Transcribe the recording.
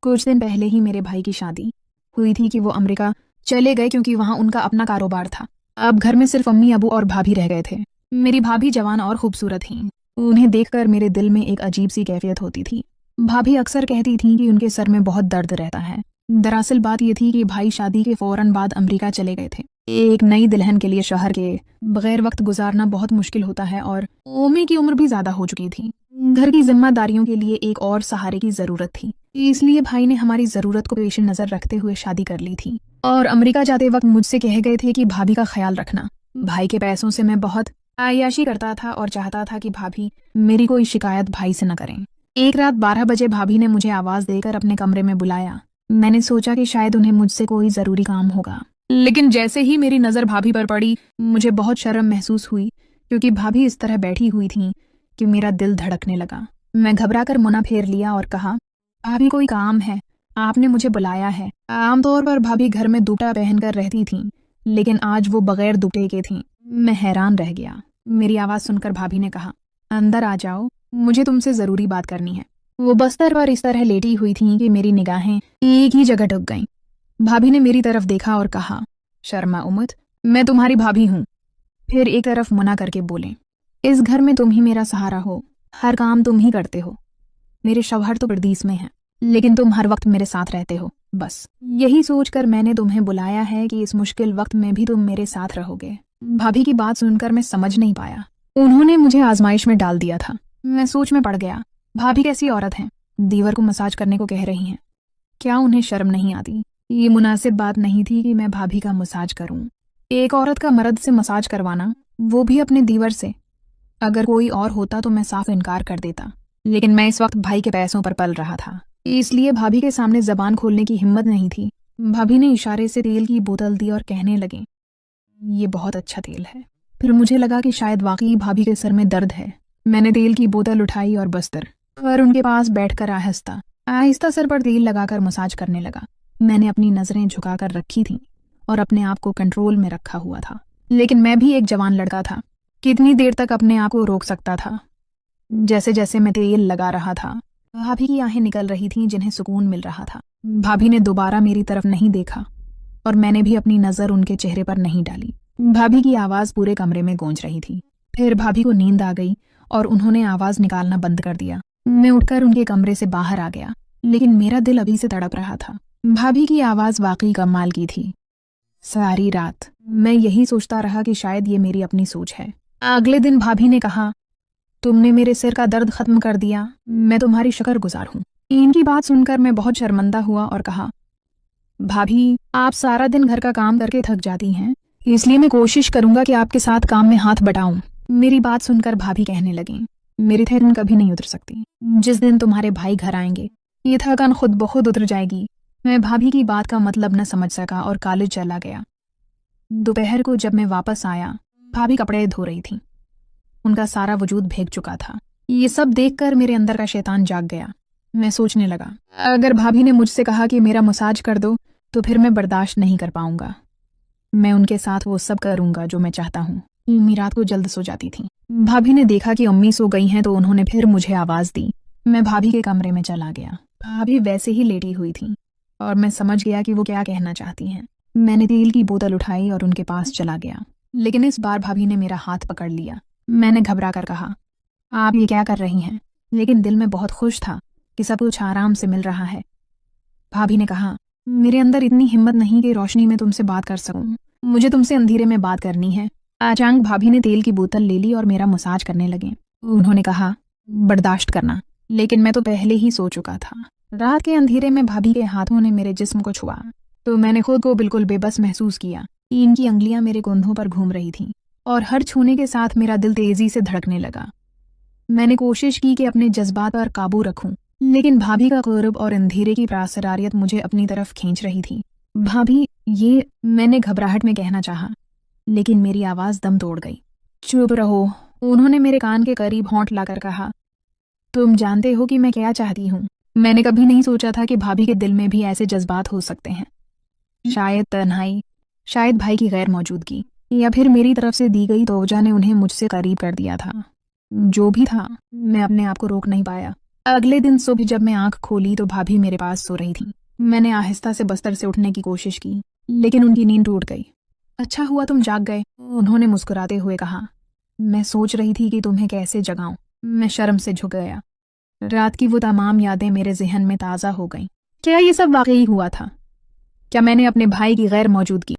कुछ दिन पहले ही मेरे भाई की शादी हुई थी कि वो अमेरिका चले गए क्योंकि वहाँ उनका अपना कारोबार था। अब घर में सिर्फ अम्मी, अबू और भाभी रह गए थे। मेरी भाभी जवान और खूबसूरत थीं। उन्हें देखकर मेरे दिल में एक अजीब सी कैफियत होती थी। भाभी अक्सर कहती थीं कि उनके सर में बहुत दर्द रहता है। दरअसल बात ये थी कि भाई शादी के फौरन बाद अमेरिका चले गए थे। एक नई दुल्हन के लिए शहर के बगैर वक्त गुजारना बहुत मुश्किल होता है और अम्मी की उम्र भी ज्यादा हो चुकी थी। घर की जिम्मेदारियों के लिए एक और सहारे की जरूरत थी। इसलिए भाई ने हमारी जरूरत को पेश नजर रखते हुए शादी कर ली थी और अमेरिका जाते वक्त मुझसे कह गए थे कि भाभी का ख्याल रखना। भाई के पैसों से मैं बहुत आयाशी करता था और चाहता था कि भाभी मेरी कोई शिकायत भाई से न करें। एक रात 12 बजे भाभी ने मुझे आवाज देकर अपने कमरे में बुलाया। मैंने सोचा कि शायद उन्हें मुझसे कोई जरूरी काम होगा, लेकिन जैसे ही मेरी नजर भाभी पर पड़ी मुझे बहुत शर्म महसूस हुई क्योंकि भाभी इस तरह बैठी हुई थी कि मेरा दिल धड़कने लगा। मैं घबराकर मुंह फेर लिया और कहा, भाभी कोई काम है, आपने मुझे बुलाया है। आमतौर पर भाभी घर में दुपट्टा पहनकर रहती थीं, लेकिन आज वो बगैर दुपट्टे के थीं। मैं हैरान रह गया। मेरी आवाज सुनकर भाभी ने कहा, अंदर आ जाओ, मुझे तुमसे जरूरी बात करनी है। वो बस्तर पर इस तरह लेटी हुई थी कि मेरी निगाहें एक ही जगह टक गईं। भाभी ने मेरी तरफ देखा और कहा, शर्मा उमत, मैं तुम्हारी भाभी हूँ। फिर एक तरफ मना करके बोले, इस घर में तुम ही मेरा सहारा हो, हर काम तुम ही करते हो। मेरे शौहर तो परदेस में हैं, लेकिन तुम हर वक्त मेरे साथ रहते हो। बस यही सोचकर मैंने तुम्हें बुलाया है कि इस मुश्किल वक्त में भी तुम मेरे साथ रहोगे। भाभी की बात सुनकर मैं समझ नहीं पाया। उन्होंने मुझे आजमाइश में डाल दिया था। मैं सोच में पड़ गया। भाभी कैसी औरत हैं, दीवर को मसाज करने को कह रही हैं। क्या उन्हें शर्म नहीं आती? ये मुनासिब बात नहीं थी कि मैं भाभी का मसाज करूं। एक औरत का मर्द से मसाज करवाना, वो भी अपने दीवर से। अगर कोई और होता तो मैं साफ इनकार कर देता, लेकिन मैं इस वक्त भाई के पैसों पर पल रहा था, इसलिए भाभी के सामने जबान खोलने की हिम्मत नहीं थी। भाभी ने इशारे से तेल की बोतल दी और कहने लगे, ये बहुत अच्छा तेल है। फिर मुझे लगा कि शायद वाकई भाभी के सर में दर्द है। मैंने तेल की बोतल उठाई और बस्तर पर उनके पास बैठकर आहिस्ता आहिस्ता सर पर तेल लगाकर मसाज करने लगा। मैंने अपनी नजरें झुकाकर रखी थीं और अपने आप को कंट्रोल में रखा हुआ था, लेकिन मैं भी एक जवान लड़का था। कितनी देर तक अपने आप को रोक सकता था? जैसे जैसे मैं तेल लगा रहा था, भाभी की आंखें निकल रही थीं जिन्हें सुकून मिल रहा था। भाभी ने दोबारा मेरी तरफ नहीं देखा और मैंने भी अपनी नजर उनके चेहरे पर नहीं डाली। भाभी की आवाज पूरे कमरे में गूंज रही थी। फिर भाभी को नींद आ गई और उन्होंने आवाज निकालना बंद कर दिया। मैं उठकर उनके कमरे से बाहर आ गया, लेकिन मेरा दिल अभी से तड़प रहा था। भाभी की आवाज वाकई कमाल की थी। सारी रात मैं यही सोचता रहा कि शायद ये मेरी अपनी सोच है। अगले दिन भाभी ने कहा, तुमने मेरे सिर का दर्द खत्म कर दिया, मैं तुम्हारी शुक्रगुजार हूँ। इनकी बात सुनकर मैं बहुत शर्मिंदा हुआ और कहा, भाभी आप सारा दिन घर का काम करके थक जाती हैं, इसलिए मैं कोशिश करूंगा कि आपके साथ काम में हाथ बटाऊं। मेरी बात सुनकर भाभी कहने लगी, मेरी थकान कभी नहीं उतर सकती। जिस दिन तुम्हारे भाई घर आएंगे ये थकान खुद ब खुद उतर जाएगी। मैं भाभी की बात का मतलब न समझ सका और कॉलेज चला गया। दोपहर को जब मैं वापस आया, भाभी कपड़े धो रही थी। उनका सारा वजूद भीग चुका था। ये सब देखकर मेरे अंदर का शैतान जाग गया। मैं सोचने लगा, अगर भाभी ने मुझसे कहा कि मेरा मसाज कर दो तो फिर मैं बर्दाश्त नहीं कर पाऊंगा। मैं उनके साथ वो सब करूंगा जो मैं चाहता हूँ। अम्मी रात को जल्द सो जाती थी। भाभी ने देखा कि अम्मी सो गई हैं तो उन्होंने फिर मुझे आवाज दी। मैं भाभी के कमरे में चला गया। भाभी वैसे ही लेटी हुई थी और मैं समझ गया कि वो क्या कहना चाहती हैं। मैंने तेल की बोतल उठाई और उनके पास चला गया, लेकिन इस बार भाभी ने मेरा हाथ पकड़ लिया। मैंने घबरा कर कहा, आप ये क्या कर रही हैं? लेकिन दिल में बहुत खुश था कि सब कुछ आराम से मिल रहा है। भाभी ने कहा, मेरे अंदर इतनी हिम्मत नहीं कि रोशनी में तुमसे बात कर सकूं। मुझे तुमसे अंधेरे में बात करनी है। अचानक भाभी ने तेल की बोतल ले ली और मेरा मसाज करने लगे। उन्होंने कहा, बर्दाश्त करना, लेकिन मैं तो पहले ही सो चुका था। रात के अंधेरे में भाभी के हाथों ने मेरे जिस्म को छुआ तो मैंने खुद को बिल्कुल बेबस महसूस किया। इनकी अंगलियां मेरे कंधों पर घूम रही थीं और हर छूने के साथ मेरा दिल तेजी से धड़कने लगा। मैंने कोशिश की कि अपने जज्बात पर काबू रखूं, लेकिन भाभी का क़ुर्ब और अंधेरे की प्रासरारियत मुझे अपनी तरफ खींच रही थी। भाभी, ये मैंने घबराहट में कहना चाहा, लेकिन मेरी आवाज दम तोड़ गई। चुप रहो, उन्होंने मेरे कान के करीब होंठ लाकर कहा, तुम जानते हो कि मैं क्या चाहती हूँ। मैंने कभी नहीं सोचा था कि भाभी के दिल में भी ऐसे जज्बात हो सकते हैं। शायद तन्हाई, शायद भाई की गैर मौजूदगी, या फिर मेरी तरफ से दी गई तवज्जो ने उन्हें मुझसे करीब कर दिया था। जो भी था, मैं अपने आप को रोक नहीं पाया। अगले दिन सुबह जब मैं आंख खोली तो भाभी मेरे पास सो रही थी। मैंने आहिस्ता से बिस्तर से उठने की कोशिश की, लेकिन उनकी नींद टूट गई। अच्छा हुआ तुम जाग गए, उन्होंने मुस्कुराते हुए कहा। मैं सोच रही थी कि तुम्हें कैसे जगाऊं। मैं शर्म से झुक गया। रात की वो तमाम यादें मेरे जहन में ताज़ा हो गईं। क्या ये सब वाकई हुआ था? क्या मैंने अपने भाई की गैर मौजूदगी